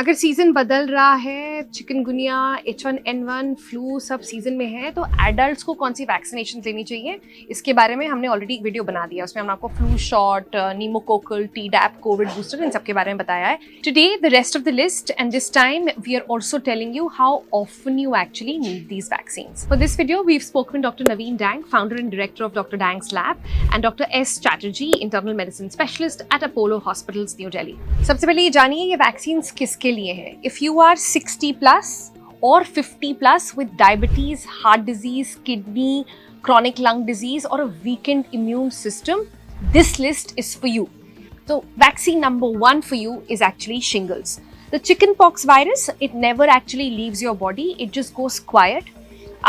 अगर सीजन बदल रहा है, चिकनगुनिया, H1N1, फ्लू सब सीजन में है, तो एडल्ट्स को कौन सी वैक्सीनेशन लेनी चाहिए, इसके बारे में हमने ऑलरेडी एक वीडियो बना दिया। उसमें हमने आपको flu shot, pneumococcal, Tdap, COVID booster, इन सब के बारे में बताया है। Today the rest of the list, and this time we are also telling you how often you actually need these vaccines. For this video, we've spoken with Dr. Naveen Dang, founder and director of Dr. Dang's lab, and Dr. S. Chatterjee, internal medicine specialist at Apollo Hospitals, New Delhi. सबसे पहले ये जानिए ये vaccines किसके लिए है। If you are 60 plus or 50 plus with diabetes, heart disease, kidney, chronic lung disease, or a weakened immune system, this list is for you. So vaccine number 1 for you is actually shingles. The chickenpox virus, it never actually leaves your body, it just goes quiet.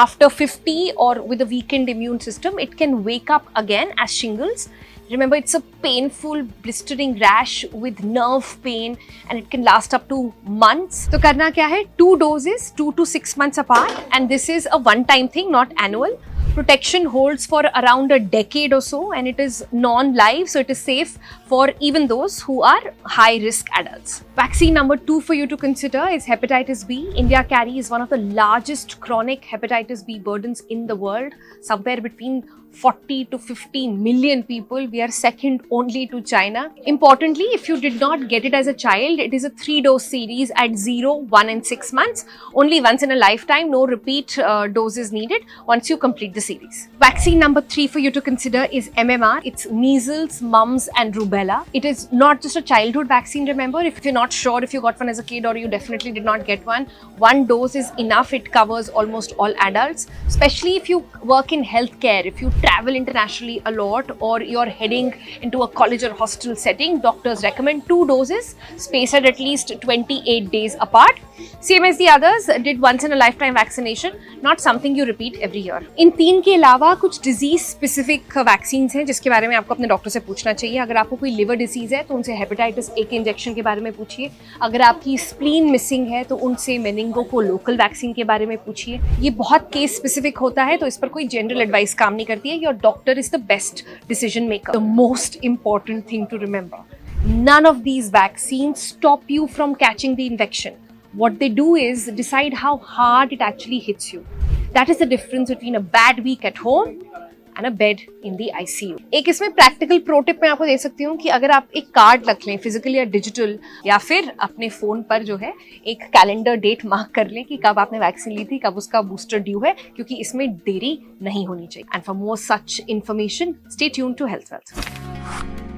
After 50 or with a weakened immune system, it can wake up again as shingles. Remember, it's a painful, blistering rash with nerve pain and it can last up to months. तो करना क्या है? 2 doses, 2 to 6 months apart, and this is a one-time thing, not annual. Protection holds for around a decade or so, and it is non-live, so it is safe for even those who are high-risk adults. Vaccine number 2 for you to consider is hepatitis B. India carries one of the largest chronic hepatitis B burdens in the world, somewhere between 40 to 50 million people. We are second only to China. Importantly, if you did not get it as a child, it is a 3-dose series at 0, 1 and 6 months. Only once in a lifetime, no repeat doses needed once you complete the series. Vaccine number 3 for you to consider is MMR. It's measles, mumps and rubella. It is not just a childhood vaccine, remember. If you're not sure if you got one as a kid or you definitely did not get one, 1 dose is enough. It covers almost all adults, especially if you work in healthcare, if you travel internationally a lot, or you're heading into a college or hostel setting. Doctors recommend 2 doses spaced at least 28 days apart. Same as the others, did once in a lifetime vaccination, not something you repeat every year. इन 3 के अलावा कुछ disease specific vaccines हैं जिसके बारे में आपको अपने doctor से पूछना चाहिए। अगर आपको कोई लिवर डिसीज है तो उनसे हेपेटाइटिस ए के इंजेक्शन के बारे में पूछिए। अगर आपकी स्प्लीन मिसिंग है तो उनसे मेनिंगोकोकल वैक्सीन के बारे में पूछिए। ये बहुत केस स्पेसिफिक होता है, तो इस पर कोई जनरल एडवाइस काम नहीं करती है। Your doctor is the best decision maker. The most important thing to remember, none of these vaccines stop you from catching the infection. What they do is decide how hard it actually hits you. That is the difference between a bad week at home and a bed in the ICU. एक इसमें practical pro tip मैं आपको दे सकती हूँ कि अगर आप एक कार्ड रख लें, फिजिकल या डिजिटल, या फिर अपने फोन पर जो है एक कैलेंडर डेट मार्क कर लें कि कब आपने वैक्सीन ली थी, कब उसका बूस्टर ड्यू है, क्योंकि इसमें देरी नहीं होनी चाहिए. And for more such information, stay tuned to health wealth.